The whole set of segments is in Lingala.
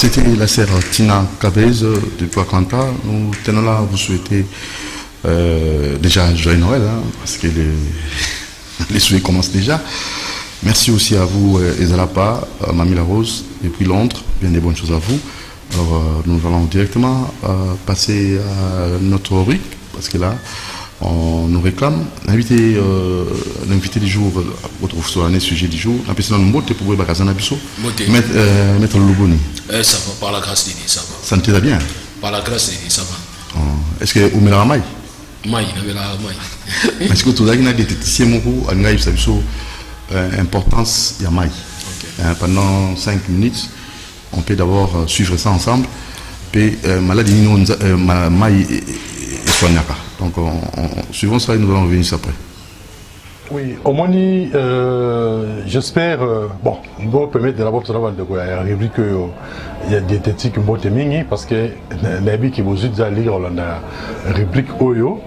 C'était la sœur Tina Cabez depuis Atlanta. Nous tenons là à vous souhaiter déjà un joyeux Noël, hein, parce que les souhaits commencent déjà. Merci aussi à vous, Ezalapa, Mamie La Rose, et puis Londres. Bien des bonnes choses à vous. Alors, nous allons directement passer à notre rubrique, parce que là, on nous réclame. L'invité du jour, retrouve sur un sujet du jour. La personne nous monte pour voir Bakazana Bisso. Mettre le Lugoni. Ça va, par la grâce de Dieu, ça va. Santé va bien. Par la grâce de Dieu, ça va. Est-ce que vous mettez la maille? Maille, il la maille. Est-ce que tout le monde a des téticiens mourous à Ngaïf Sabisso, importance de la maille. Pendant 5 minutes, on peut d'abord suivre ça ensemble. Puis, maladie, maille et soignaka. Donc, suivant ça, nous allons revenir après. Oui, au moins, j'espère, bon, je vais permettre de la boîte de rubrique il y a des techniques qui vont être parce que Nabi qui vous dit à lire la rubrique Oyo.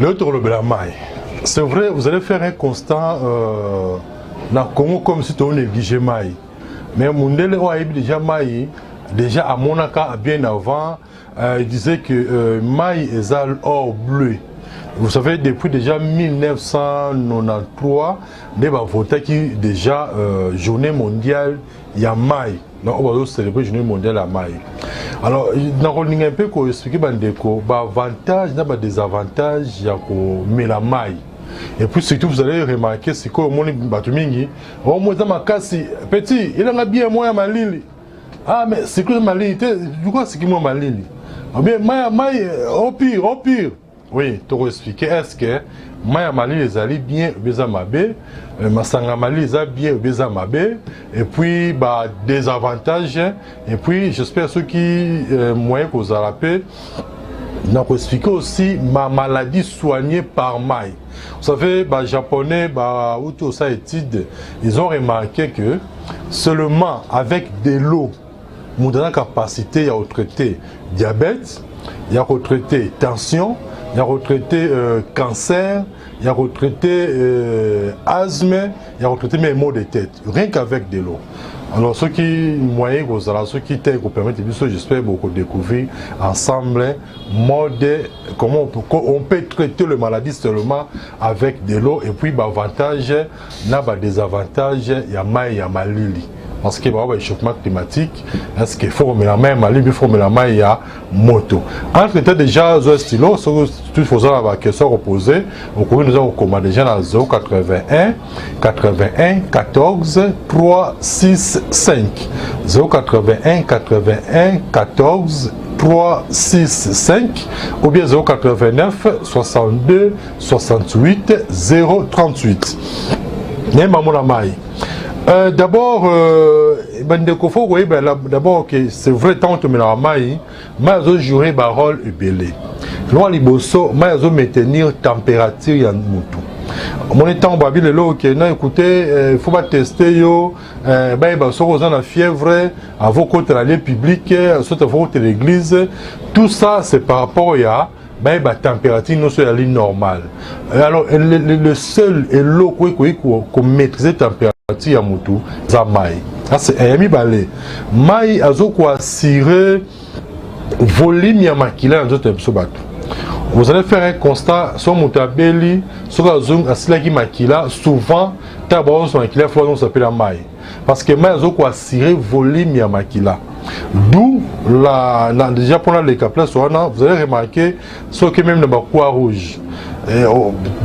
L'autre, le Blamay. C'est vrai, vous allez faire un constat dans le Congo comme si on négligeait Maï. Mais Mundele a déjà Maï, déjà à Monaka, bien avant, il disait que Maï est or bleu. Vous savez, depuis déjà 1993, il y a voté qui déjà journée mondiale, il y a Maï. Donc, on va célébrer la journée mondiale à Maï. Alors, on va un peu expliquer les avantages et les désavantages de la Maï. Et puis surtout, vous allez remarquer, c'est que mon batumingi, au moins dans ma casse, petit, il a bien moins ma lili. Ah, mais c'est que ma lili, du coup, c'est qui moi ma lili. Ah bien, au pire. Oui, tu vas expliquer, est-ce que Maya Mali les alliés bien Bezamabe, Masanga Mali les a bien Bezamabe, et puis bah, des avantages, et puis j'espère ceux qui moyens que vous avez rappelé, nous expliquer aussi ma maladie soignée par Maï. Vous savez, bah, japonais, bah, ou tout ça étude, ils ont remarqué que seulement avec de l'eau, nous avons la capacité à traiter diabète, il y a retraité tension, il y a retraité cancer, il y a retraité asthme, il y a retraité mes maux de tête, rien qu'avec de l'eau. Alors, ceux qui moyens, ceux qui vous permettent, j'espère beaucoup découvrir ensemble comment on peut traiter la maladie seulement avec de l'eau et puis avantage, des avantages, il y a maï, il y a malili. Parce qu'il y a un échauffement climatique, est-ce qu'il faut mettre la main, il faut mettre la main, il y a moto. Entre temps, déjà, un stylo, tout faisant la question reposée, au cours nous avons commandé déjà dans 081 81 14 3 6 5. 081 81 14 3 6 5 ou bien 089 62 68 038. D'abord, d'abord c'est vrai tant que la maille, mais jouer rôle est belé. Loin liboso, mais maintenir température y en mutu. Mon temps babil le lot que non écoutez, faut pas tester yo, soit aux en fièvre, à vos côtés la publique, soit à vos côtés l'église, tout ça c'est par rapport à la température non sur la ligne normale. Alors le seul et l'eau qu'on maîtrise la température ya mutu za mai. C'est un ami balé. Mai azo quoi cirer volume ya makila dans d'autres sobatu. Vous allez faire un constat sur mutabeli, sur la zone asilaki makila, souvent tabaron sur makila faut on s'appelle la mai. Parce que mai azo quoi cirer volume ya makila. D'où déjà pour les caplas vous allez remarquer ce qui même dans quoi rouge.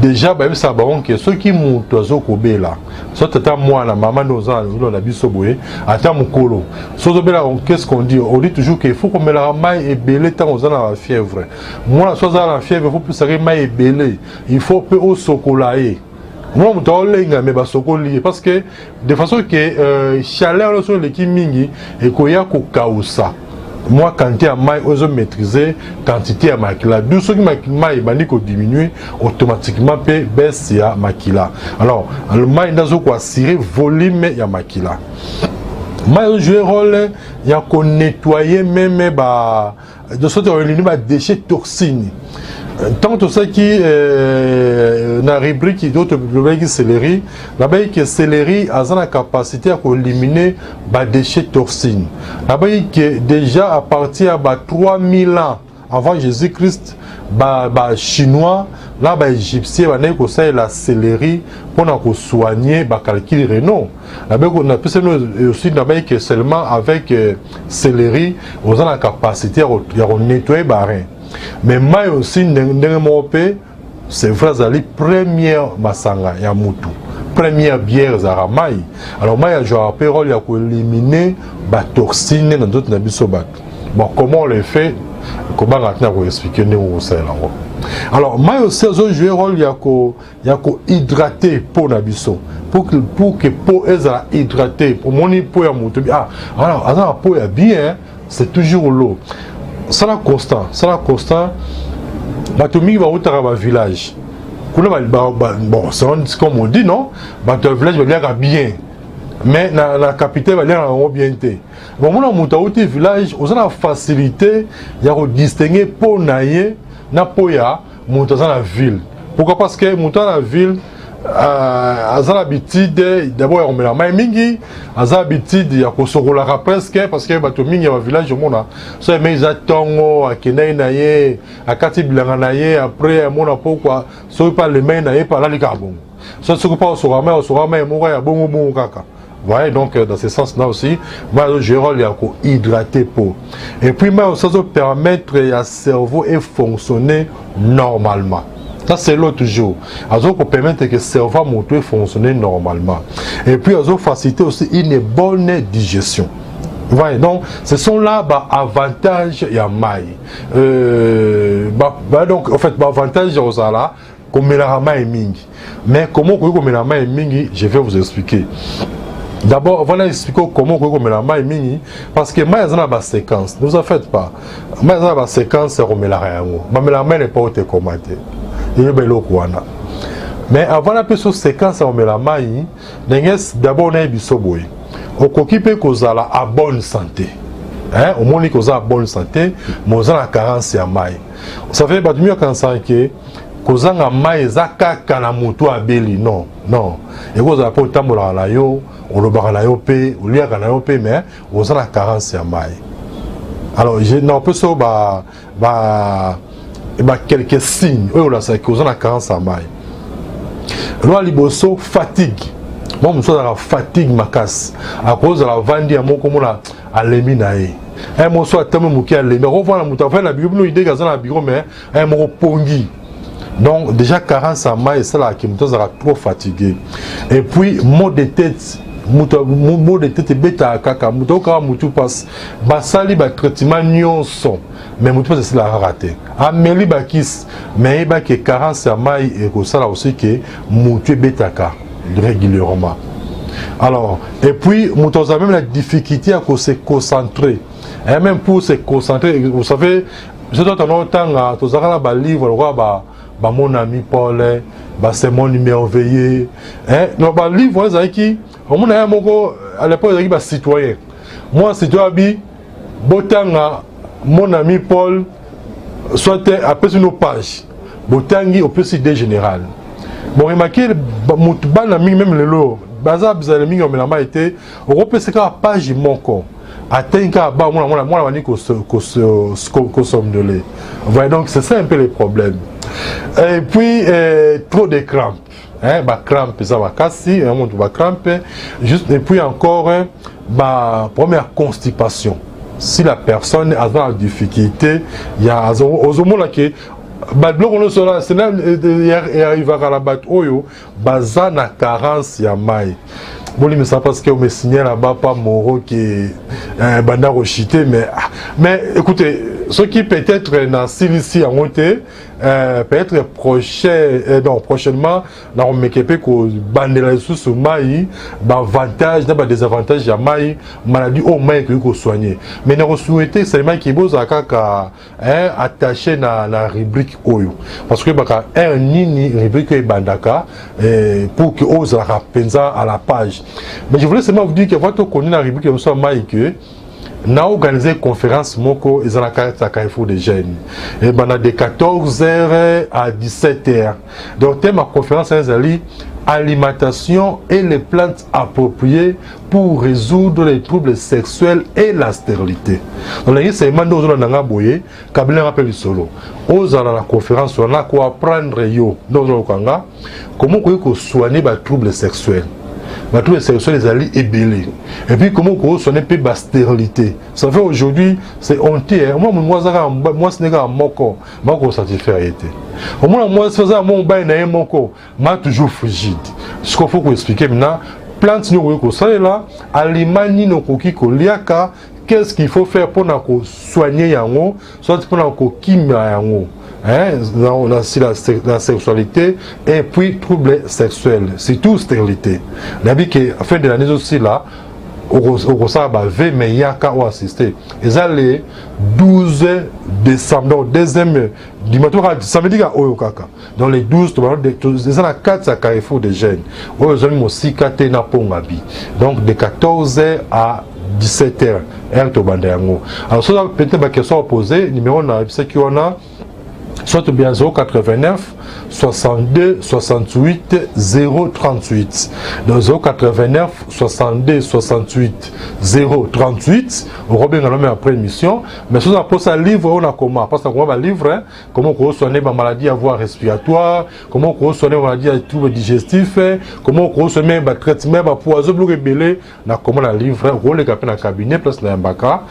Déjà ça baron que ceux qui montent au kobe là soit tata moi la maman nos on a bisoboé ata mukolo so bela qu'est-ce qu'on dit, on dit toujours qu'il faut qu'on met la maille et belé tant aux la fièvre. Moi soit la fièvre il faut plus ça maille et belé, il faut peu au sokolaé. Moi je suis mais basokoli parce que de façon que chaleur sur l'équipe mingi et koya ko kausa. Moi, quantité à maille, je maîtriser quantité à makila. D'où ce qui maille diminuer automatiquement peut baisser à makila. Alors, le maille dans ce quoi cirer volume à makila. Maille joue rôle, il y a qu'on nettoyer même de sorte que les déchets toxines. Tant que ça qui na rubrique d'autres problèmes qui céleri, là-bas que céleri a la capacité à éliminer les déchets toxines. Là-bas que déjà à partir de 3000 ans avant Jésus-Christ, les Chinois, là les Égyptiens, la céleri pour soigner les calculs rénaux. Là-bas on a aussi que seulement avec céleri, on a la capacité à nettoyer les reins. Mais moi aussi, c'est vrai, c'est la première masanga ya mutu, première bière za mai. Alors moi, je rappelle il y a éliminer les toxines dans d'autres nabiso bat. Bon, comment on le fait? Comment on va expliquer nous ça là. Alors moi aussi, je joue rôle il y a hydrater pour nabiso. Pour que peau soit hydratée, pour mon peau ya mutu. Ah, alors la peau est bien, c'est toujours l'eau. Ça la constant, Batomi va au village. Bon, c'est comme on dit, non? Le village va l'air bien. Mais la capitale va l'air bien. Bon, on a monté au village, on a la facilité de distinguer pour naïe, na poya, monter dans la ville. Pourquoi? Parce que monter dans la ville, à l'habitude, d'abord on met la main mingi, à l'habitude il y a qu'on se roule presque parce que bateau mingi au village au monde, ça mais ils attendent à Kenaï naïe, à Katibilanga naïe, après mon pourquoi, soit pas les mains naïe par là les carbons. Ça se pas au soirée, mourir à bon caca. Voyez donc dans ce sens-là aussi, moi je rôle il y a qu'on hydrater peau. Et puis moi ça permettre à cerveau de fonctionner normalement. Ça c'est l'autre toujours. Pour permettre que le cerveau moteur fonctionne normalement. Et puis faciliter aussi une bonne digestion. Voyez, donc ce sont là les avantages il y a maille. Donc en fait avantage aux là comme la maille mingi. Mais comment comme la maille mingi, je vais vous expliquer. D'abord, on va expliquer comment on met la main mini parce que moi, il y a une séquence. Ne vous en faites pas. Moi, il y a une séquence, on met la main. Mais la main n'est pas automatique. Mais avant la séquence, on met la main. D'abord, on a un bisoboy. On s'occupe qu'on a la bonne santé. Au moins, qu'on a la bonne santé, mais on a la carence de main. Vous savez, mieux quand ça que qu'on a la main, ça caca la moto à belli. Non, non. Et vous avez pas le temps de la yo. On le barre à l'IOP, on lit à l'IOP, mais on a la carence à maille. Alors, on peut se quelques signes, on a la carence à maille. Là, il fatigue. Moi, je suis dans la fatigue, ma casse. À cause de la vente, comme on a l'éminaï. Un mot soit tellement mouqué à l'éminaï. On voit la moutarde, la bureau, nous, il dégage dans la bureau, mais un mot pongi. Donc, déjà, carence à maille, c'est là qui me sera trop fatigué. Et puis, mot de tête. Mot de tête bêta kaka muto ka mutu passe basali ba traitement nyonso mais mutu passe c'est la raté ameli ba kis mais ba que carence à maille et que ça là aussi que mutu bêta ka régulièrement. Alors et puis mutu a même la difficulté à se concentrer et même pour se concentrer vous savez je dois en temps tous ça ba livre ba mon ami Paul c'est mon numéro veillé non ba livre ça qui on a à l'époque il y a citoyen. Moi citoyen bi botanga mon ami Paul soit après une page botangi au président général. Bon remarquez ban ami même le lot bazar bizarre mingi on a été au repérer la page mon corps atteindre ba moi ni ko somme de lait. Voyez donc c'est ça un peu le problème. Et puis trop de crampes. Crampe, ça va casser, on va cramper. Juste, et puis encore, première constipation. Si la personne a la difficulté, il y a aux moments qui il arrive à la batte, baza na carence ya mai. Bon, mais ça parce que me signale là-bas pas Moro qui est banda rochité, mais écoutez, ce qui peut-être dans ici en monté, peut-être prochainement, dans le Mekepe, qu'on bande la sous maï, avantage, des désavantages à maï, maladie au maï que vous soignez. Mais nous souhaitons seulement qu'il y ait attaché dans la rubrique Oyo. Parce que un nini rubrique bandaka pour que ose la pensa à la page. Mais je voulais seulement vous dire que votre connu la rubrique de maï que n'a organisé une conférence moko ils ont la carte à Carrefour des jeunes et ben de 14h à 17h donc thème ma conférence est alimentation et les plantes appropriées pour résoudre les troubles sexuels et la stérilité. Donc là c'est mando zo na ngaboye kabila rappel solo oza la conférence on a quoi apprendre yo dans le kanga comment ko soigner les troubles sexuels. Les troubles sexuels les alliés ébélés. Et puis comment on soigne peu la stérilité. Ça fait aujourd'hui c'est honte. Moi ce n'est pas mon corps, moi satisfait été. Au moins moi c'est ça mon bain na mon corps, moi toujours frigide. Ce qu'il faut expliquer maintenant, plantes nous ko ça là, aliments nous koki ko liaka, qu'est-ce qu'il faut faire pour soigner yango, soit pour ko kimia yango. On a aussi la sexualité et puis troubles sexuels, c'est tout stérilité. L'habit que à fin de l'année aussi là, au ça va mais il y a qu'à assister. Et ça le 12 décembre, donc deuxième dimanche, samedi à Oyokaka. Dans les 12, ils ont la 4 à Carrefour des jeunes. Ils ont aussi 4 na Pongabi. Donc de 14h à 17h. Alors, ça peut-être ma question à poser. Numéro c'est qu'on a soit bien 089 62 68 038 dans 089 62 68 038 on revient même après émission mais si on a posé un livre on a comment parce qu'on va livre comment on soigner ma maladie à voie respiratoire comment on soigner ma maladie à troubles digestifs comment on soigner ma traitement ma poison bloqué belé na comment la livre on les capé dans cabinet place na mbaka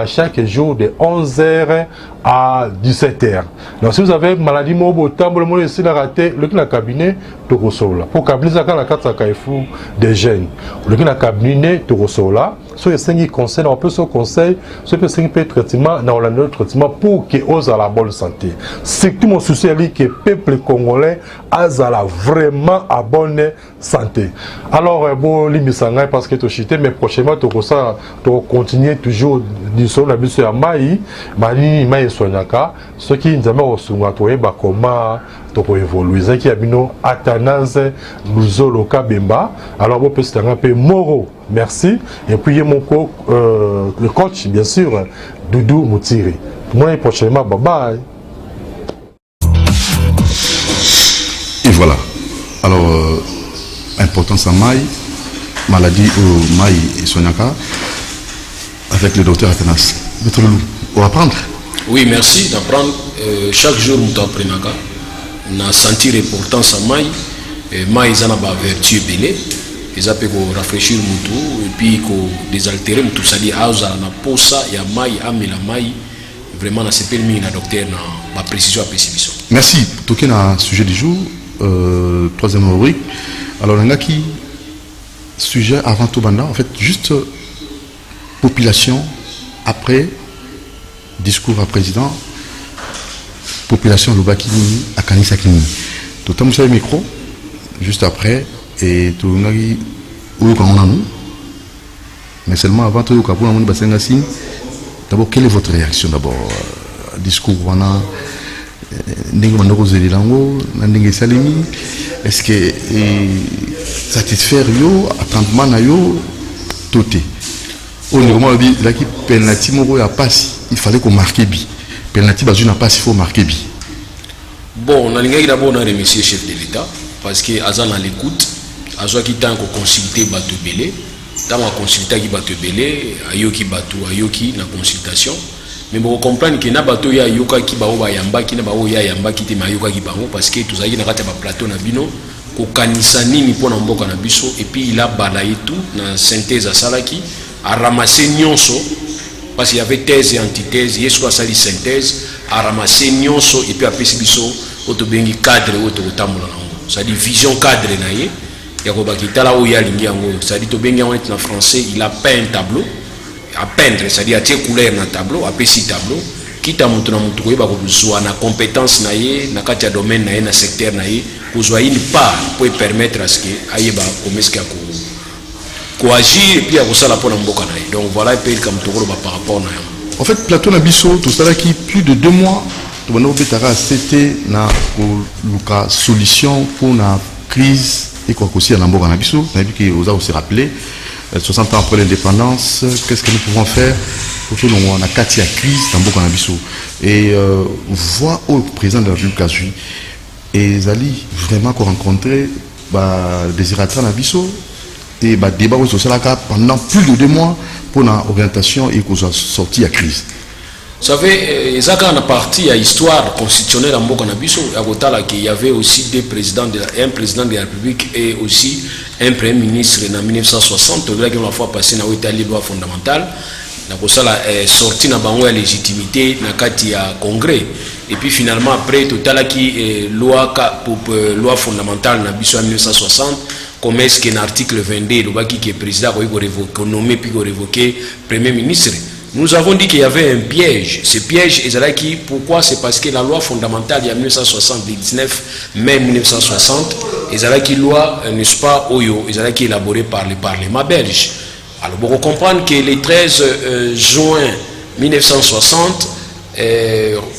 chaque jour de 11h à 17h. Donc si vous avez une maladie mobile, le monde ici l'a raté, le cabinet Tokosola. Pour cabinet ça la carte à Carrefour des jeunes. Le cabinet Tokosola, sur les 5 conseils, on peut se conseil, sur les 5 traitements, dans le traitement pour qu'ils osent à la bonne santé. C'est tout mon souci que le peuple congolais a vraiment à bonne santé. Alors bon, l'immisanga parce que tu chité, mais prochainement Tokosa, tu continuer toujours du son la bise à Maï, Maï soignaka, ce qui nous amène au soumatoye comment toko évoluer. Ce qui a bino Athanase Luzolo Kabemba. Alors bon, peut-être un peu Moro. Merci. Et puis mon le coach bien sûr, Doudou Moutiri. Moi prochainement, bye bye. Et voilà. Alors importance à Maï, maladie au Maï et Soignaka avec le docteur Athanase. Maître Loulou, on va apprendre. Oui, merci d'apprendre. Chaque jour, nous apprenons. On a senti l'importance à Maï. Maï, ils ont une vertu belée. Ils ont rafraîchir tout et puis désaltérer tout ça. Il y a Maï, la Maï. Vraiment, c'est permis à docteur la précision à précision. Merci. Pour toquer dans le sujet du jour, troisième rubrique. Alors, on a qui sujet avant tout, en fait, juste population après. Discours à président, population Lobakini à Kanisakini. Tout le temps, vous avez le micro, juste après, et tout le monde, mais seulement avant tout, d'abord, quelle est votre réaction d'abord? Discours, est-ce que satisfaire yo, attendement yo, tout est. Au niveau de la penalty, il fallait qu'on marque bi. Penalty, n'a pas il faut marquer bi. Bon, on a d'abord remercier le chef de l'État parce que Azan a l'écoute, Azan qui t'a consulté Bato Belé, dans la consultation qui Bato Belé, Ayoki Bato, Ayoki na consultation. Mais vous comprenez que na Bato ya Yoka qui ba oba yamba qui na ba oya yamba qui te mayoka qui bango parce que tout ça y na kata ba plateau na bino ko kanisa nini pona mboka na biso et puis il a balayé tout na synthèse à salaki. À ramasser nyonso parce qu'il y avait thèse et antithèse, il y a soit sali synthèse, à ramasser nyonso et puis après c'est biso autobengi cadre autotambola nango. Ça dit vision cadre naie, ya ko bakita la oya lingi yango. Ça dit to bengi en français, il a peint un tableau, à peindre, ça dit à tirer couleur na tableau, après six tableaux, kita mutu na mutu ko ba ko besoin na compétence naie, na kati ya domaine naie na secteur naie, ko zo une part pour permettre à ce que ayeba komeska ko agir et puis à ça la donc voilà un peu comme tout par rapport à en fait plateau Nabiso tout ça qui plus de 2 mois c'était na solution pour la crise et quoi aussi à Namboka Nabiso on a vu que vous avez aussi rappelé 60 ans après l'indépendance, qu'est-ce que nous pouvons faire pour que nous on a crise dans beaucoup d'ambitions. Et voir au président de la République Azui et Zali vraiment qu'on rencontrait Désiratra Nabiso et débat social pendant plus de 2 mois pour l'orientation et qu'on soit sorti à crise. Vous savez, il y a une partie à l'histoire constitutionnelle en Bokanabiso, il y avait aussi un président de la République et aussi un premier ministre en 1960, la fois passé dans l'État loi fondamentale, la sortie dans la légitimité dans le Congrès. Et puis finalement, après, total qui loi fondamentale en 1960, comme est-ce qu'un article 22, le président a nommé puis révoqué premier ministre. Nous avons dit qu'il y avait un piège. Ce piège, pourquoi? C'est parce que la loi fondamentale, il y a 1979, mai 1960, la loi, n'est-ce pas, Oyo, élaborée par le Parlement belge. Alors, pour comprendre que le 13 juin 1960,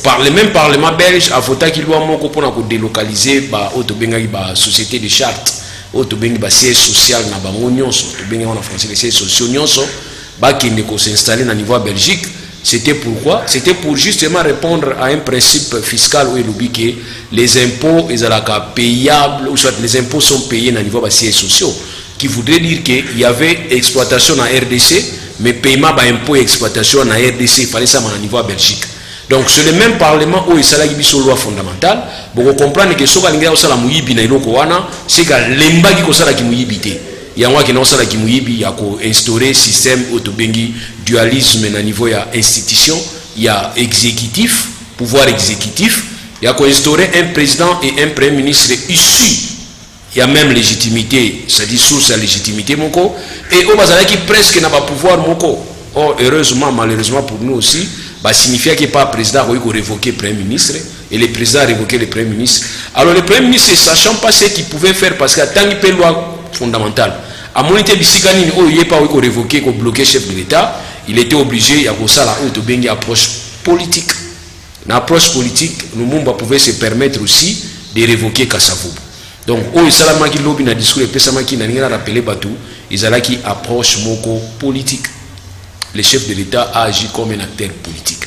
par le même Parlement belge, a voté qu'il doit pour délocaliser la société de charte, le siège social, en français, le siège social, qui s'installer au niveau Belgique. C'était pourquoi? C'était pour justement répondre à un principe fiscal où il dit que les impôts sont payables, ou soit les impôts sont payés au niveau des sièges sociaux, qui voudrait dire qu'il y avait exploitation en RDC, mais paiement d'impôts et exploitation en RDC, il fallait ça au niveau Belgique. Donc c'est le même Parlement où il y a une loi fondamentale. Vous comprenez que ce qu'il y a c'est que l'emba qui est il y a un qui a instauré un système autobengi dualisme au niveau de l'institution, il y a exécutif, pouvoir exécutif, il y a instauré un président et un premier ministre issus. Il y a même légitimité, c'est-à-dire source de légitimité, et au Bazala qui presque n'a pas pouvoir. Or, heureusement, malheureusement pour nous aussi, signifie qu'il n'y a pas président qui a révoqué le premier ministre, et le président a révoqué le premier ministre. Alors le premier ministre, sachant pas ce qu'il pouvait faire, parce qu'il y a tant de loi fondamentale, à mon été bisikani il n'y a pas révoqué qu'on bloquait chef de l'État, il était obligé à une approche politique. Une approche politique, nous pouvons se permettre aussi de révoquer Kassavou. Donc, il y a lobby dans le discours et il a rappelé Batou, il y a une approche politique. Le chef de l'État a agi comme un acteur politique.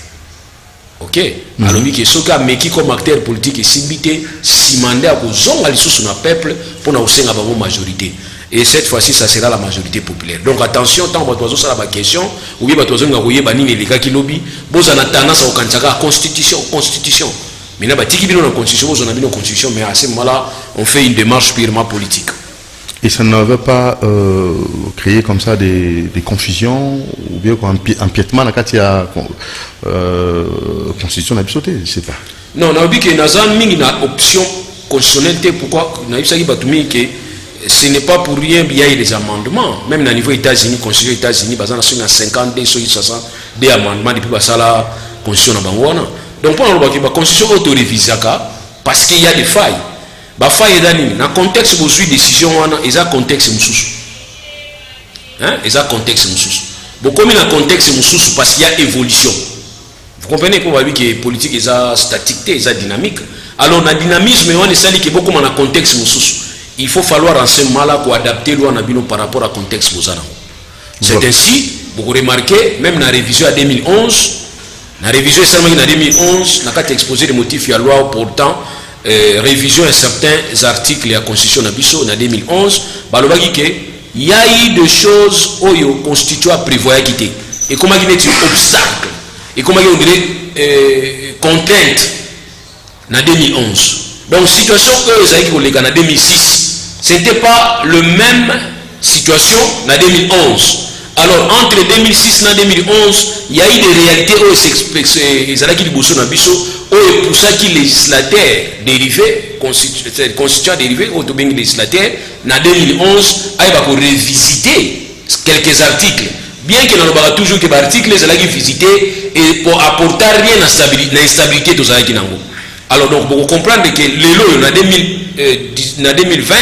Ok? Alors, il y a ce cas, mais qui comme acteur politique est simité, si mandé à cause de son peuple pour nous faire une majorité. Et cette fois-ci, ça sera la majorité populaire. Donc attention, tant que vous avez la question, ou bien vous avez les cas qui lobby, vous avez tendance à la constitution. Mais là, la constitution, mais à ce moment-là, on fait une démarche purement politique. Et ça ne veut pas créer comme ça des confusions ou bien un empiètement dans la constitution n'a pas sauté, je ne sais pas. Non, on a dit que nous avons une option constitutionnelle. Pourquoi? Nous avons dit que ce n'est pas pour rien qu'il y a des amendements. Même au niveau des États-Unis, constitution des États-Unis, il y a 52, 60 amendements depuis la constitution. Donc, pour la constitution auto-révisée, parce qu'il y a des failles. Dans le contexte où vous décision, il y a un contexte. Il y a un contexte. Comme il y a un contexte, parce qu'il y a évolution. Vous comprenez qu'on va dire que la politique est statique, est dynamique. Alors, dans le dynamisme, on est que beaucoup dans un contexte. Il faut falloir en ce moment-là pour adapter loi par rapport au contexte. C'est ainsi, vous remarquez, même dans la révision à 2011, la révision seulement en 2011, on a exposé les motifs de la loi portant révision de certains articles de la Constitution en 2011, il y a eu des choses qui constituent à prévoir quitter. Et comment il y a des obstacles, et comment il y a des contraintes en 2011. Donc, situation que en 2006, ce n'était pas la même situation en 2011. Alors, entre 2006 et 2011, il y a eu des réalités où et pour ça que les législateurs dérivés, constituants dérivés, autobéni législataires, en 2011, il va revisiter quelques articles. Bien que nous avons toujours des articles, ils ont visité et pour apporter rien à l'instabilité de ce qui Alors, donc, pour comprendre que les lois en 2020,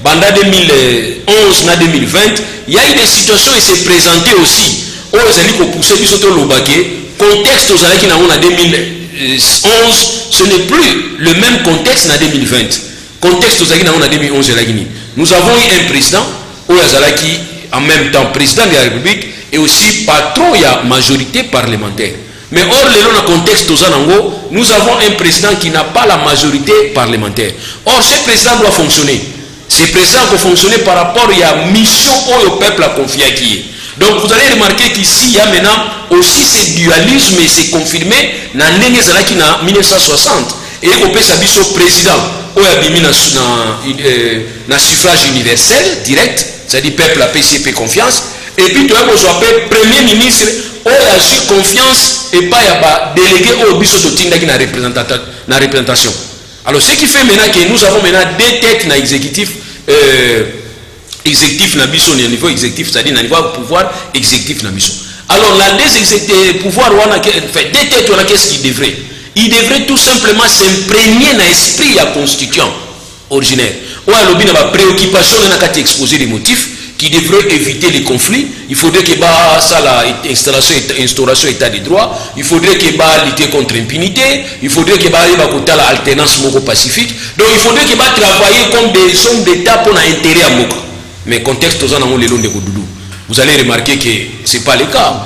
pendant 2011 en 2020, il y a eu des situations qui se présentaient aussi. Où ils ont poussé plus autour le baquet. Contexte aux années qui en 2011, ce n'est plus le même contexte en 2020. Contexte aux années qui en 2011, nous avons eu un président où en même temps président de la République et aussi patron, il y a majorité parlementaire. Mais or, dans le contexte nous avons un président qui n'a pas la majorité parlementaire. Or, ce président doit fonctionner. Ce président doit fonctionner par rapport à la mission au peuple a confié à qui. Donc, vous allez remarquer qu'ici, il y a maintenant aussi ce dualisme et c'est confirmé dans l'année 1960. Et on peut s'habiller au président, au suffrage universel, direct, c'est-à-dire peuple a PCP confiance. Et puis, tu as premier ministre, on a eu confiance et pas délégué au biso de Tinda qui n'a représentation. Alors, ce qui fait maintenant que nous avons maintenant deux têtes dans l'exécutif, exécutif na biso, niveau exécutif, c'est-à-dire dans niveau pouvoir exécutif na biso. Alors, la deux pouvoirs, deux têtes, qu'est-ce qu'il devrait? Il devrait tout simplement s'imprégner dans l'esprit à constituant originaire. Ou à l'objet de la préoccupation dans la exposer les motifs qui devraient éviter les conflits. Il faudrait que ça instauration état de droit. Il faudrait que lutter contre l'impunité. Il faudrait que l'alternance pacifique. Donc il faudrait que travailler comme des hommes d'État pour l'intérêt à Moka. Mais contexte aux gens les de Godoudou. Vous allez remarquer que ce n'est pas le cas.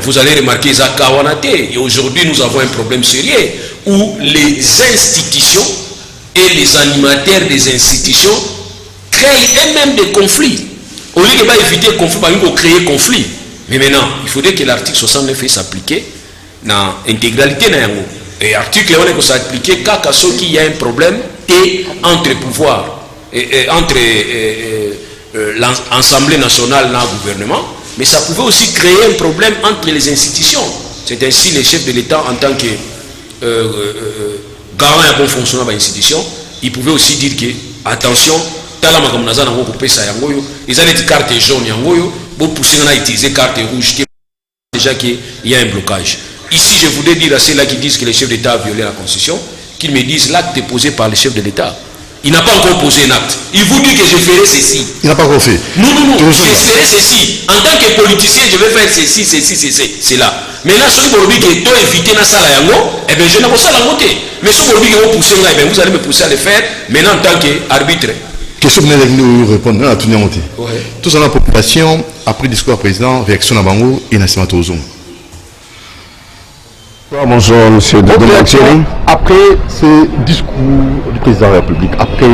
Vous allez remarquer Zakawanate. Et aujourd'hui nous avons un problème sérieux où les institutions et les animateurs des institutions créent eux-mêmes des conflits. Au lieu de éviter le conflit, il faut créer conflit. Mais maintenant, il faudrait que l'article 69 s'applique dans l'intégralité. Et l'article on s'appliquer quand il y a un problème et entre pouvoirs, entre l'Assemblée nationale et le gouvernement, mais ça pouvait aussi créer un problème entre les institutions. C'est ainsi les chefs de l'État en tant que garant un bon fonctionnement de l'institution, ils pouvaient aussi dire que, attention, ils ont des cartes jaunes, ils pousser à utiliser carte rouge, déjà qu'il y a un blocage. Ici, je voudrais dire à ceux-là qui disent que les chefs d'État ont violé la Constitution, qu'ils me disent l'acte est posé par le chef de l'État. Il n'a pas encore posé un acte. Il vous dit que je ferai ceci. Il n'a pas encore fait. Non, je ferai ceci. En tant que politicien, je vais faire ceci, c'est là. Mais là, si vous voulez que tu éviter la salle à Yango, eh bien, je n'ai pas ça à la montée. Mais si vous voulez que vous poussez là, eh bien, vous allez me pousser à le faire, maintenant en tant qu'arbitre. Question que nous répondons à tout le monde. Tout ça, la population, après le discours du président, réaction à Bango et Nassima Tozon. Bonjour, monsieur Doudou. Après ce discours du président de la République, après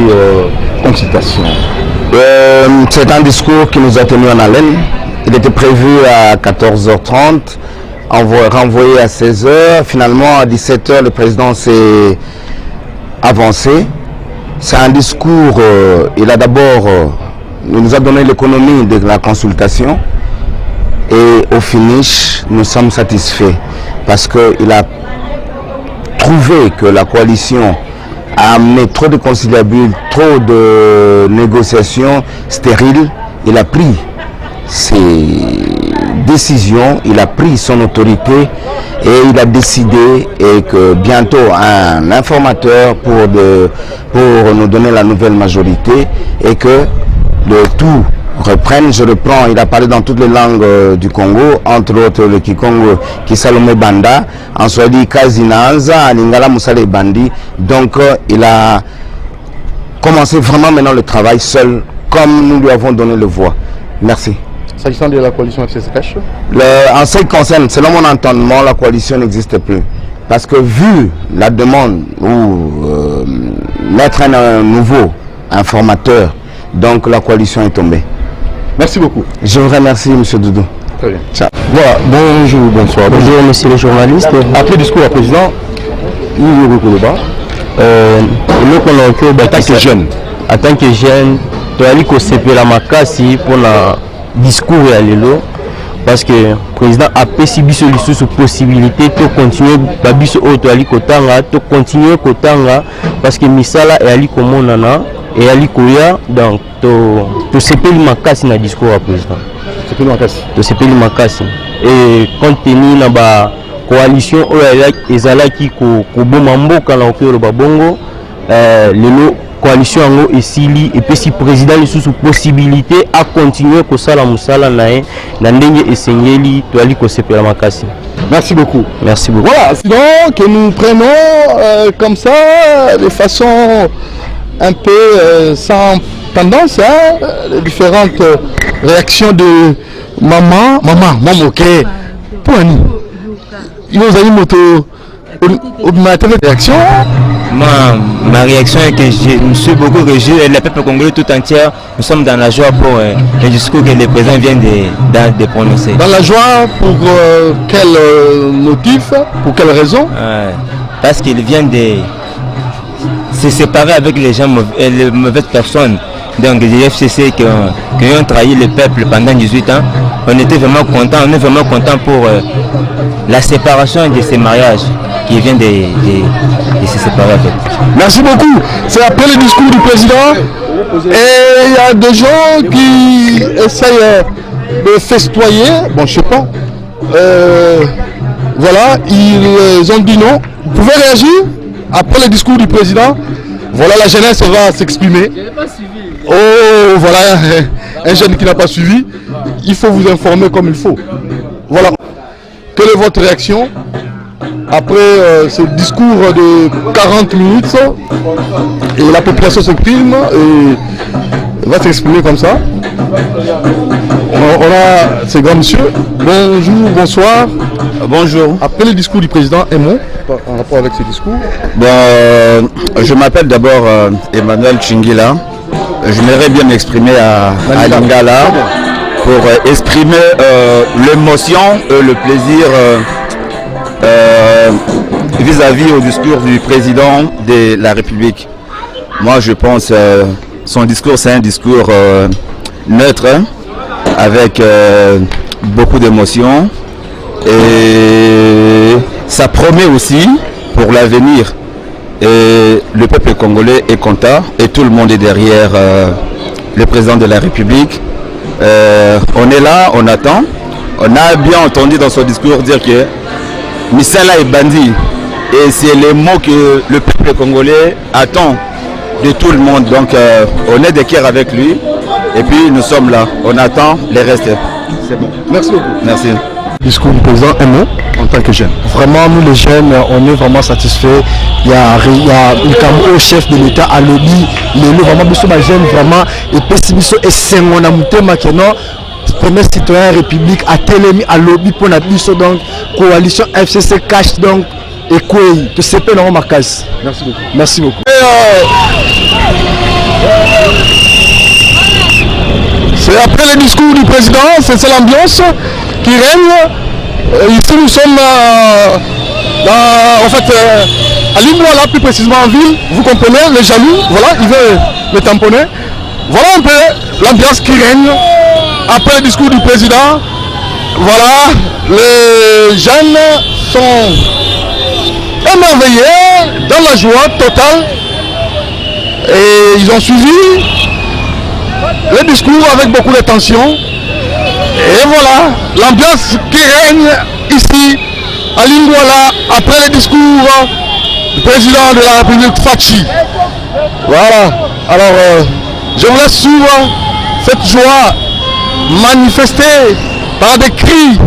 consultation. C'est un discours qui nous a tenu en haleine. Il était prévu à 14h30, renvoyé à 16h. Finalement, à 17h, le président s'est avancé. C'est un discours, il a d'abord, il nous a donné l'économie de la consultation. Et au finish, nous sommes satisfaits parce qu'il a trouvé que la coalition a amené trop de conciliabules, trop de négociations stériles. Il a pris ses décisions, il a pris son autorité et il a décidé et que bientôt un informateur pour nous donner la nouvelle majorité et que le tout reprenne, je reprends, il a parlé dans toutes les langues du Congo, entre autres le Kikongo, Kisalome Banda, en Swahili Kazinanza, en Lingala Moussale Bandi. Donc il a commencé vraiment maintenant le travail seul, comme nous lui avons donné le voix. Merci. S'agissant de la coalition FCSCH, en ce qui concerne, selon mon entendement, la coalition n'existe plus. Parce que vu la demande ou mettre un nouveau informateur, donc la coalition est tombée. Merci beaucoup. Je vous remercie, M. Doudou. Très bien. Ciao. Voilà, bonjour, bonsoir. Bonjour, monsieur le journaliste. Après le discours du président, nous reculons en tant que jeune, tu as dit que c'est la makasi pour le discours à l'élo. Parce que le président a perçu sous possibilité de continuer à continuer parce que Misala est allé comme on en a et allé koya donc to sepeli makasi na discours à président. Sepeli makasi et compte tenu na ba coalition ezalaki ko boma mboka na okelo babongo lelo coalition ango esili et puis si président sous possibilité à continuer ko sala musala nae na ndenge esengeli to ali ko sepela makasi. Merci beaucoup. Merci beaucoup. Voilà, sinon que nous prenons comme ça de façon un peu sans tendance les différentes réaction de maman, ok. Pour nous, il nous a dit moto, réaction. Ma réaction est que je me suis beaucoup réjoui et le peuple congolais tout entier, nous sommes dans la joie pour le discours que le président vient de prononcer. Dans la joie pour quel motif, pour quelle raison? Parce qu'il vient de se séparer avec les gens, les mauvaises personnes. Donc les FCC qui ont trahi le peuple pendant 18 ans, on était vraiment contents, on est vraiment contents pour la séparation de ces mariages qui vient de se séparer avec. Merci beaucoup. C'est après le discours du président et il y a des gens qui essayent de festoyer, bon je sais pas, voilà, ils ont dit non. Vous pouvez réagir après le discours du président. Voilà, la jeunesse va s'exprimer. Oh, voilà, un jeune qui n'a pas suivi. Il faut vous informer comme il faut. Voilà. Quelle est votre réaction après ce discours de 40 minutes et la population s'exprime et va s'exprimer comme ça. On a ces grands monsieur. Bonjour, bonsoir. Bonjour. Après le discours du président, un mot en rapport avec ce discours. Bon, je m'appelle d'abord Emmanuel Chingila. J'aimerais bien m'exprimer à Lingala pour exprimer l'émotion et le plaisir vis-à-vis au discours du président de la République. Moi, je pense son discours, c'est un discours neutre, avec beaucoup d'émotions. Et ça promet aussi pour l'avenir. Et le peuple congolais est content et tout le monde est derrière le président de la République. On est là, on attend. On a bien entendu dans son discours dire que Misala est bandit. Et c'est les mots que le peuple congolais attend de tout le monde. Donc on est de cœur avec lui. Et puis nous sommes là. On attend les restes. C'est bon. Merci beaucoup. Merci. Discours du président, un mot en tant que jeune. Vraiment, nous les jeunes, on est vraiment satisfaits. Il y a le chef de l'État à lobby, les vraiment bisous ma jeune vraiment et pessimisme et c'est mon amour maintenant. Premier citoyen République a télémi à lobby pour la bisous donc coalition FCC cash donc et quoi que c'est pas dans ma case. Merci beaucoup. Merci beaucoup. C'est après le discours du président, c'est l'ambiance qui règne. Ici nous sommes en fait à Lingwala, plus précisément en ville. Vous comprenez, les jaloux, voilà, il veut le tamponner. Voilà un peu l'ambiance qui règne après le discours du président. Voilà, les jeunes sont émerveillés, dans la joie totale. Et ils ont suivi le discours avec beaucoup d'attention. Et voilà, l'ambiance qui règne ici à Lingwala après le discours du président de la République Fachi. Voilà, alors je vous laisse suivre cette joie manifestée par des cris,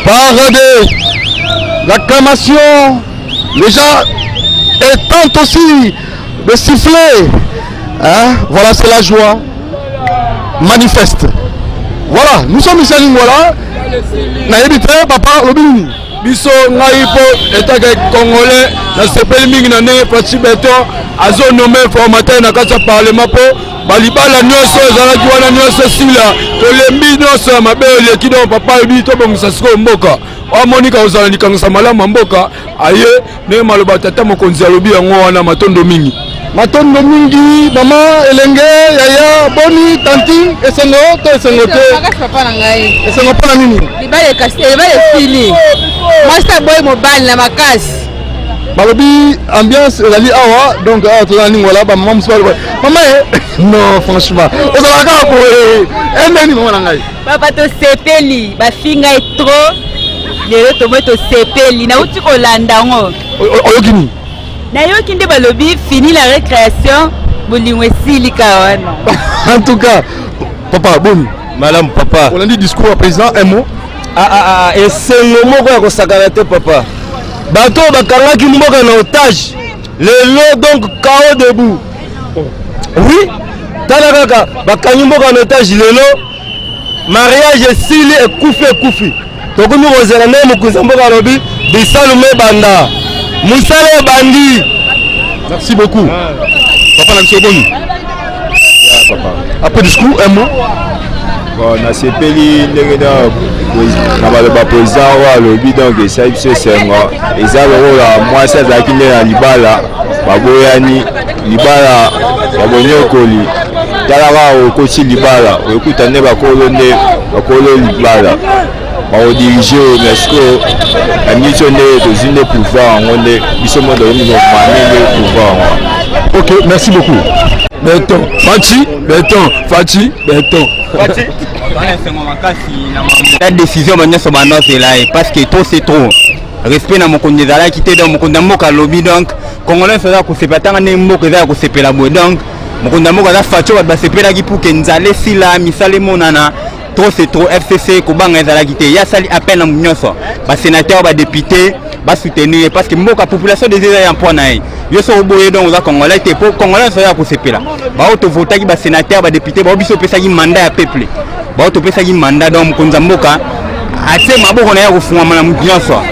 par des acclamations, les gens étant aussi de siffler. Hein? Voilà, c'est la joie manifeste. Voilà, nous sommes ici à Lingwala. Naïbité, papa, Robin. Biso ngai po état congolais na sepeli mingi na ndenge Fachi Beton azo nommé formateur na kati ya parlement po balibala nyonso ezalaki wana nyonso sila tolembi nyonso ya mabe eleki donc papa yebi tobongisa sikoyo mboka oamonika kozala likangisa malamu ya mboka aye ndenge maloba tata mokonzi alobi yango wana matondo mingi. Matondo mingi, mama, elenge, yaya, boni, tanti, esengo, to esengo te. Makas papa na ngai. Esengo pa na nini? Libale kasi, libale fini. Moi sa boy mobile na makasi. Balobi ambiance ezali awa, donc awa toza na Lingwala ba mama musu ba. Mama non franchement, ozala ka ko endeni mama na ngai. Papa to sepeli, ba finga est trop. Lelo to mo to sepeli, na uti ko landa ngo. Oyokini. Nayoki nde balobi fini la récréation bolingo esilika wana. En tout cas, papa bon. Madame papa. On a dit discours au président un mot. Et c'est le mot qu'on a consacré papa. Bateau bakangaki mboka na otage. Lelo donc KO debout. Oui. tala kaka bakangi mboka na otage lelo mariage esili ekufi tokomi kozela nde mokonzi ya mboka alobi bisalumu ebanda mosala ebandi. Merci beaucoup. Papa la Boni. Papa. Après discours, un mot. Bon, na sepeli ndenge na baloba président wa lobi donc esayi biso esengo eza lokola mwasi azalaki nde na libala baboyani libala babonyokoli talaka okoti libala oyekuta nde bakolo libala baodirige oyo mesko amiso nde tozwi nde pouvoir yango nde biso mo toyomi komane nde pouvoir yango. Ok, merci beaucoup. Béton, Fachi. La décision maintenant c'est là parce que trop c'est trop. Respect na mokonzi ezala kité donc mokonzi mboka lobi donc congolais fera ko sepatanga ne mboka ezala ko sepela boy donc mokonzi mboka za facho ba sepela ki pour que nzale sila misale monana trop c'est trop. FCC ko banga ezala kité ya sali appel na munyoso ba sénateur ba député ba soutenir parce que mboka population des en point na yo so boye donc za congolais te pour congolais fera ko sepela ba auto voter ki ba sénateur ba député ba biso pesa ki mandat ya peuple ba auto pesa ki mandat donc mokonzi mboka ate maboko na ya kofungwama na mutu nyonso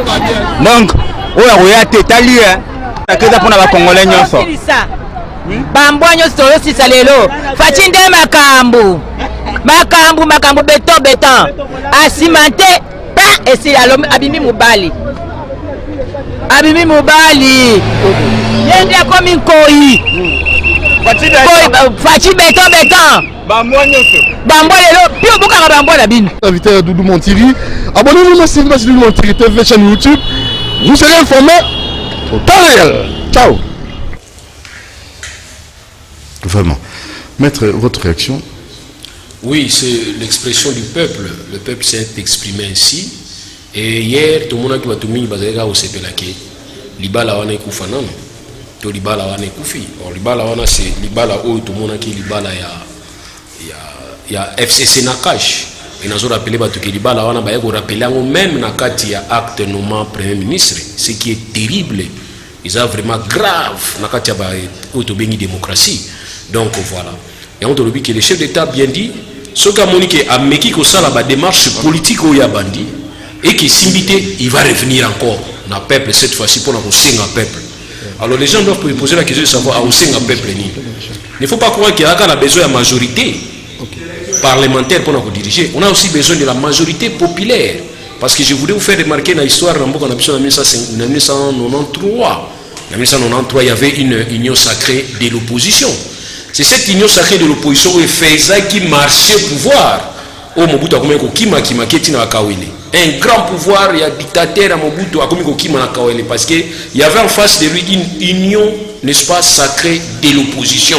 donc oyo akoya te tali akeza mpona bakongole nyonso bambwa nyonso toyosisa lelo faci nde makambo beton asima te pa esili abimi mobali ye nde akomi nkoyi faci beton bambwa lelo pio bokanga bambwa na bino. Invité à Doudou Montiri. Abonnez-vous à la chaîne Doudou Montiri TV chaîne YouTube. Vous serez informés au temps réel. Ciao. Vraiment. Maître, votre réaction? Oui, c'est l'expression du peuple. Le peuple s'est exprimé ainsi. Et hier, tout le monde qui va tout le au CPLAK. Libala wana ekufa nano. To libala wana ekufi. Or libala wana c'est libala où tout le monde qui libala il y a FCC Nakash. Et nous avons rappelé que Libala wana ba yako rappeler même na kati ya acte nommant premier ministre, ce qui est terrible. Ils ont vraiment grave na kati ya ba autobéni démocratie. Donc voilà. Et on dit que le chef d'État bien dit ce qu'a monique a meki ko sala ba démarche politique au ya bandi et qui s'invite il va revenir encore na peuple cette fois-ci pour na kosenga peuple. Alors les gens doivent poser la question de savoir à osenga peuple ni. Il ne faut pas croire qu'il y a besoin de majorité parlementaire pour nous diriger. On a aussi besoin de la majorité populaire. Parce que je voulais vous faire remarquer dans l'histoire en 1993. En 1993, il y avait une union sacrée de l'opposition. C'est cette union sacrée de l'opposition qui faisait qui marchait pouvoir. Un grand pouvoir, il y a dictateur à Mobutu parce qu'il y avait en face de lui une union, n'est-ce pas, sacrée de l'opposition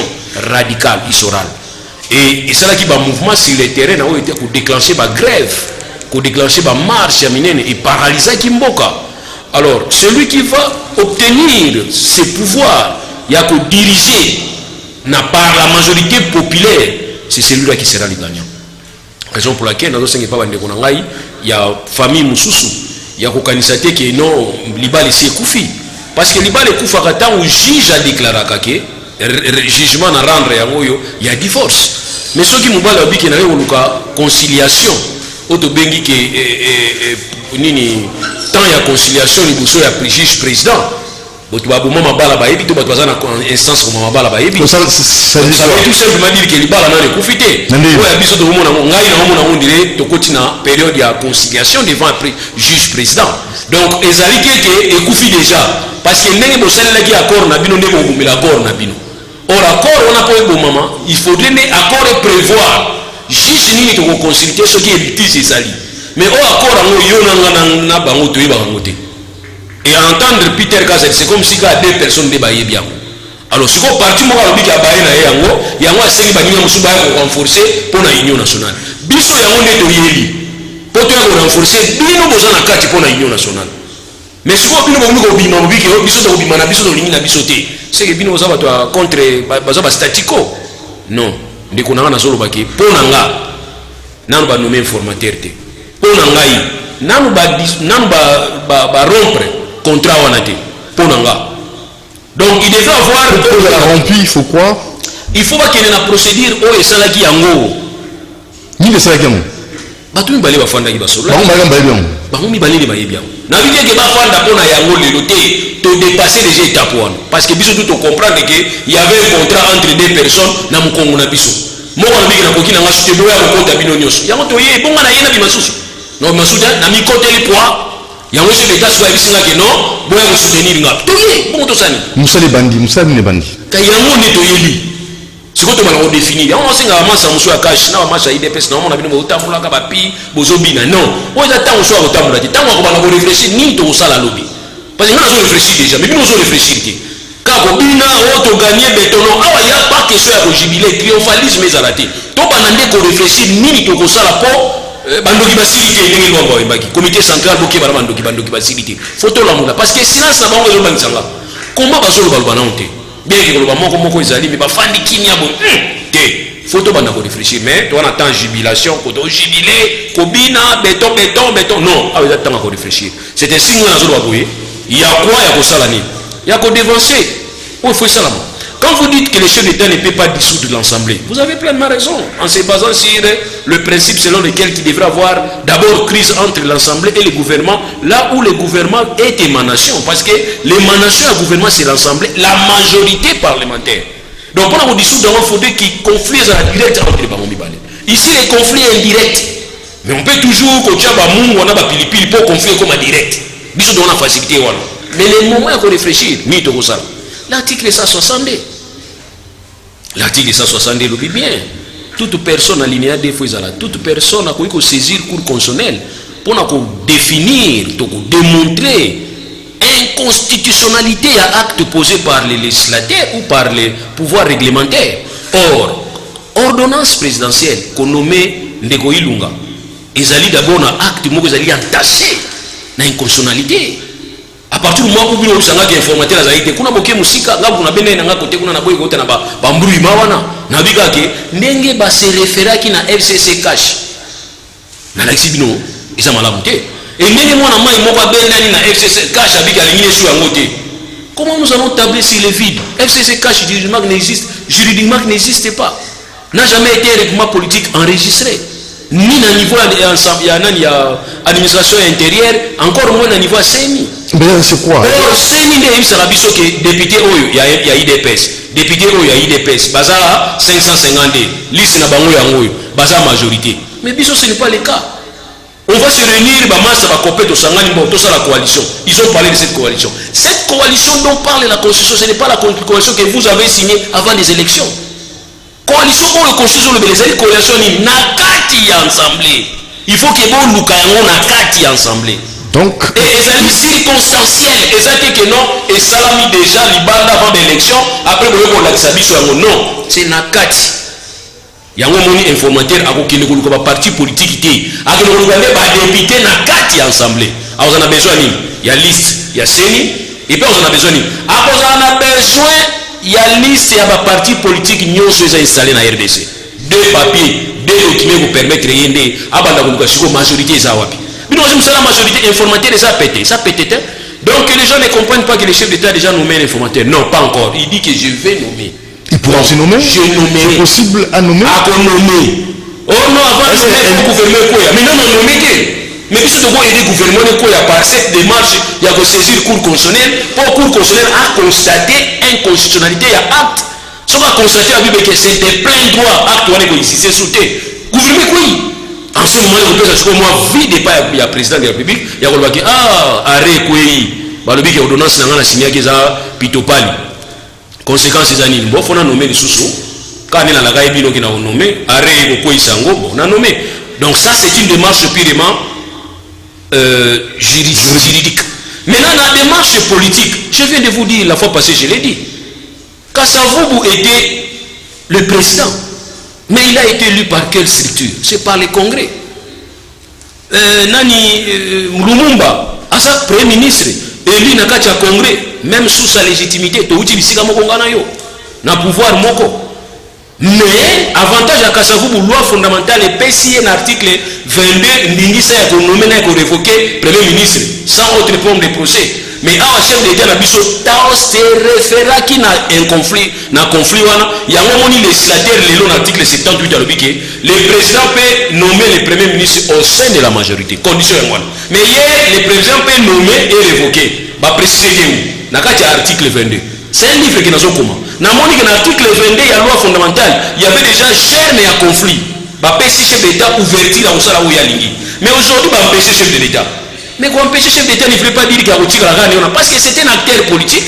radicale, issorale. Et c'est là qu'il y a un mouvement sur le terrain qui a déclenché la grève, qui a déclenché la marche et paralysé Kimboka. Alors, celui qui va obtenir ces pouvoirs, il y a que diriger par la majorité populaire, c'est celui-là qui sera le gagnant. Raison pour laquelle nous avons il y a famille Moussoussou, il y a Kokanisate qui est non, Libal est Koufi. Parce que Libal est Koufi, quand le juge a déclaré que jugement à rendre, il y a divorce. Mais ceux qui m'ont dit qu'il y a une conciliation, autobengi que nini tant il y a conciliation, il y a juge président. Tu vas au moment bala baebi, tu vas dans une instance comme ma bala baebi. Ça veut tout simplement dire que les bala n'ont profité. Pour la biso de moment on dirait to continua période de conciliation devant le juge président. Donc ezali que ekufi déjà parce que ndenge bosala la qui accord na bino ndenge bomela accord na bino. Or accord on a pas bon maman, il faudrait accord et prévoir juge nini to consulter ce qui est litige ezali. Mais au accord ngo yo na bango to yeba ngote. Et entendre Peter Kazet, c'est comme si il y a deux personnes débaillées bien. Alors, ce qu'on partit, moi, je dis qu'il y a un yango, c'est qu'il y a un renforcer pour l'Union nationale. Biso yango de Toyeli, pour te renforcer, bino besoin de carte pour l'Union nationale. Mais ce qu'on bino besoin de bima, biso de bima, biso de l'Union bisoté, c'est que bino besoin de contre bazaba statico. Non, de qu'on a solo baki, pour nanga, nan ba nommer informateur te, pour nangai, nan ba rompre. Contrat wanate ponanga. Donc il devait avoir pour la remplir, il faut quoi? il faut pas qu'il y ait une procédure où ça là qui yango ni le ça qui yango batu mibale bafanda ki basolo bango mibale de bayebi yango na biki ke bafanda pona yango lelo te to dépasser déjà étape wana parce que biso tout comprendre que il y avait un contrat entre deux personnes na mukongo na biso moko na biki na koki na ngasu te boya kokota bino nyonso yango to ye bonga na yena bimasusu no masuda na mikoteli poids yango c'est l'état soit bisinga que non boya ko soutenir nga to ye bongo to sani musali ne bandi ka yango ne to yeli siko to bana ko définir yango singa masa muso ya cash na masa IDPS na mona bino botambola ka bapi bozobina non o eza tango so botambola te tango ko bana ko réfléchir ni to sala lobby parce que nous avons réfléchi déjà mais nous avons réfléchi car ko bina o to gagner betono awa ya pas question ya jubilé triomphalisme ezalati to bana ndeko réfléchir ni to ko sala po bandoki basilité ndenge ngomba ebaki comité central boke bana bandoki basilité photo la mula parce que silence na bango zo bangisanga komba bazolo balba na honte bien que koloba moko ezali mais bafandi kimia bo te photo bana ko réfléchir mais to on attend jubilation ko to jubilé ko bina béton non awa attend ko réfléchir c'est un signe na zo ba boye il y a quoi ya ko sala ni ya ko dévancer il faut ça là. Quand vous dites que le chef d'État ne peut pas dissoudre l'Assemblée, vous avez pleinement raison, en se basant sur le principe selon lequel il devrait avoir d'abord crise entre l'Assemblée et le gouvernement, là où le gouvernement est émanation, parce que l'émanation du gouvernement c'est l'Assemblée, la majorité parlementaire. Donc pour nous dissoudre, il faudrait qu'il y ait conflit direct entre les Bamomibale. Ici, les conflits indirects, mais on peut toujours, quand on a pilipili pour conflit comme direct. Bisous dans la facilité, voilà. Mais les moments qu'on réfléchit, ni tout ça. L'article 162. L'article 162 le dit bien. Toute personne alinéa des fois, toute personne a pu saisir cour constitutionnel pour définir, démontrer inconstitutionnalité à acte posé par les législateurs ou par les pouvoirs réglementaires. Or, ordonnance présidentielle qu'on nommait Ndeko Ilunga, ils allaient d'abord un acte ils allaient entaché dans l'inconstitutionnalité. À partir du moment où vous avez informateur à Zaïté, kuna boke musika, nga kuna bene na nga kote kuna na boy kote na ba mburu imawana, na bika ke ndenge ba se référer ki na FCC cash. Na laxi bino, isa malamu te. Et ndenge mwana mai moko benda ni na FCC cash abika lingine sou yango te. Comment nous allons tabler sur le vide? FCC cash juridiquement n'existe pas. N'a jamais été un règlement politique enregistré. Ni à niveau de l'administration intérieure, encore moins à niveau de CENI. Mais c'est quoi? Alors, CENI est un député, il y a IDPS. Député, il y a IDPS. Baza 550, liste na bango yango, baza majorité. Mais biso, ce n'est pas le cas. On va se réunir, Bamasa va couper tout ça, la coalition. Ils ont parlé de cette coalition. Cette coalition dont parle la Constitution, ce n'est pas la coalition que vous avez signée avant les élections. Coalition pour le constitution le Bélézali, coalition ni nakati ensemble. Il faut que bon nous caillons nakati ensemble. Donc, et ça est circonstanciel. Et ça dit que non, et ça l'a mis déjà l'Ibanda avant l'élection. Après, vous voyez qu'on non, c'est nakati. Il y a un moment informateur à qui le parti politique qui a député nakati ensemble. Alors on a besoin il y a liste, il y a CENI, et puis on a besoin après on a besoin il y a liste, il y a un parti politique qui est installé dans la RDC. Deux papiers, deux documents pour permettre de rien de majorité. Mais nous avons la majorité informateur, ça pété. Ça pété. Donc les gens ne comprennent pas que le chef d'État a déjà nommé un informateur. Non, pas encore. Il dit que je vais nommer. Il pourra se nommer? Je nommerai. C'est possible à nommer? À nommer. Oh non, avant de nommer le gouvernement. Mais non, non, nommer. Mais si vous avez le gouvernement, il y a par cette démarche, il y a que saisir le cours constitutionnel. Pour le cours constitutionnel a constaté inconstitutionnalité, il y a acte. Si on a constaté que c'était plein droit, acte, on est ici, c'est sauté. Gouvernement, oui. En ce moment, il y a moi, vide pas, il y a le président de la République, il y a le arrêt, oui. Le bic, il y a ordonnance, il y a signé qui a pitopali. Conséquence, c'est il faut nommer les sous-sous. Quand il y a la gaïbine qui a nommé, arrêt, on a nommé. Donc, ça, c'est une démarche purement juridique. Maintenant, la démarche politique, je viens de vous dire la fois passée, je l'ai dit. Kassavoubou était le président, mais il a été élu par quelle structure? C'est par le Congrès. Nani Lumumba, à sa premier ministre, élu dans le Congrès, même sous sa légitimité, na pouvoir moko. Mais avantage à Kassavoubou, loi fondamentale et PCI un article 22, Ndingisa a nommé et révoqué Premier ministre sans autre forme de procès. mais awa chef d'état na biso tao se référaki na un conflit wana yango moni législateur lelo na article 78 alobi ke le président peut nommer le premier ministre au sein de la majorité condition yango wana mais le président peut nommer et révoquer ba préciser ke na kati ya article 22 c'est un livre qui nazo koma na moni ke na article 22 ya loi fondamentale il y avait déjà germe ya conflit ba pesi chef d'état ouverture à osala ou ya lingi mais aujourd'hui ba empêcher chef de l'état. Mais qu'on empêche chef d'État ne veut pas dire qu'il y a un parce que c'est un acteur politique.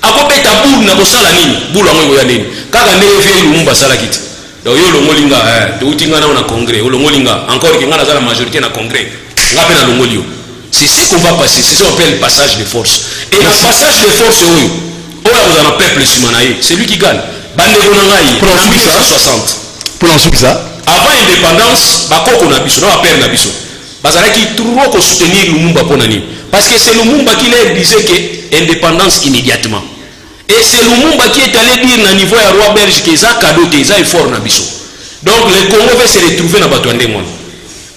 À quoi peut tabour n'a pas ça la ligne, boule en moyen ligne. Quand on est vieux, le monde va la quitte. Donc yo le molinga, de outinga na on congrès, le molinga encore qu'il y a la majorité na congrès. Rappel à l'ongolio. C'est ce qu'on va passer, c'est ce qu'on appelle le passage de force. Et le passage de force oui, on a un peuple simanaï, c'est lui qui gagne. Bande konangai, pour en 1960. Pour en ça. Avant l'indépendance, bakoko na biso, na père na biso. Bazalaki trop qu'on soutenir Lumumba Ponani. Parce que c'est Lumumba qui leur disait que indépendance immédiatement. Et c'est Lumumba qui est allé dire au niveau de roi belge que ça cadeau ça est fort nabiso. Donc le Congo va se retrouver dans Batouandé Mwana.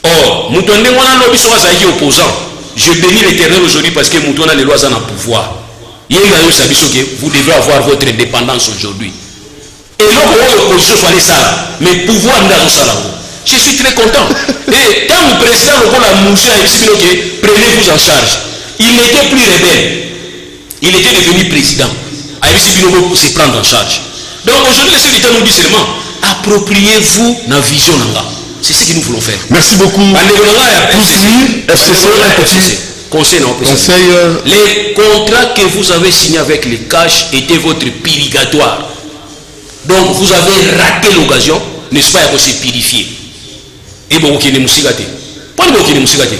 Or, Moutouandé Mwana l'obiso va être opposant. Je bénis l'Éternel aujourd'hui parce que Moutouana les lois en pouvoir. Il y a eu ça que vous devez avoir votre indépendance aujourd'hui. Et donc l'opposition fallait ça, mais pouvoir n'a ça là. Je suis très content. Et quand le président a mouché à expliquer, prenez-vous en charge. Il n'était plus rebelle. Il était devenu président. À expliquer se prendre en charge. Donc aujourd'hui, le chef d'État nous dit seulement, appropriez-vous la vision. C'est ce que nous voulons faire. Merci beaucoup. Conseil. Les contrats que vous avez signés avec les cash étaient votre purgatoire. Donc vous avez raté l'occasion, n'est-ce pas, pour se purifier. Et bon, ok, ne mousigate. Pourquoi ne mousigate?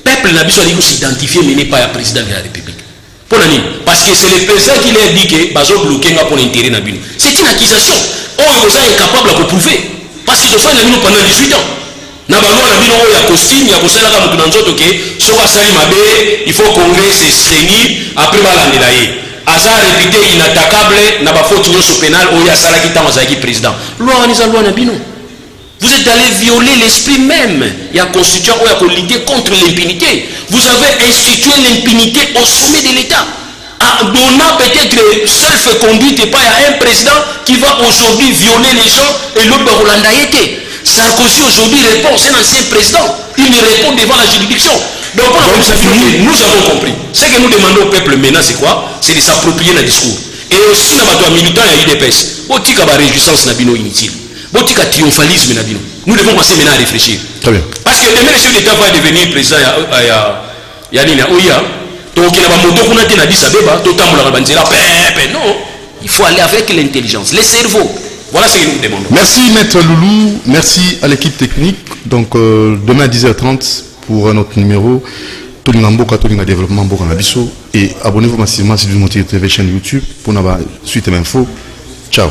Peuple n'a besoin de s'identifier, mais n'est pas le président de la République. Parce que c'est le président qui leur dit que Bazo bloqué pour l'intérêt de Nabino. C'est une accusation. Oh, vous êtes incapable de prouver. Parce qu'ils ont fait Nabino pendant 18 ans. Nabino, il y a costume, il y a costume, il y a costume, il faut congrès se réunir après Balandelaye. Azar répété inattaquable, n'a pas faute au pénal, où il y a Salaki Tamazaki président. Loi Nabino. Vous êtes allé violer l'esprit même. Il y a constituant où il y a lutter contre l'impunité. Vous avez institué l'impunité au sommet de l'État. En donnant peut-être self-conduite et pas à un président qui va aujourd'hui violer les gens et l'autre Rolanda était. Sarkozy aujourd'hui répond, c'est un ancien président. Il répond devant la juridiction. Donc nous avons compris. Ce que nous demandons au peuple maintenant, c'est quoi? C'est de s'approprier le discours. Et aussi, dans le militant, il y a UDPS. Au tika ba réjouissance nabino inutile. Botika triomphalisme nabino. Nous devons commencer maintenant à réfléchir. Très bien. Parce que demain le chef d'État va devenir président ya nina oya. Donc il y a pas moto qu'on a dit Addis Abeba, totalement la banzela. Non, il faut aller avec l'intelligence, le cerveau. Voilà ce que nous demandons. Merci Maître Loulou, merci à l'équipe technique. Donc demain à 10h30 pour un autre numéro. Tolinga Mboka, Tolinga Développement Mboka Nabiso. Et abonnez-vous massivement si vous montez TV chaîne YouTube pour la suite d'infos. Ciao.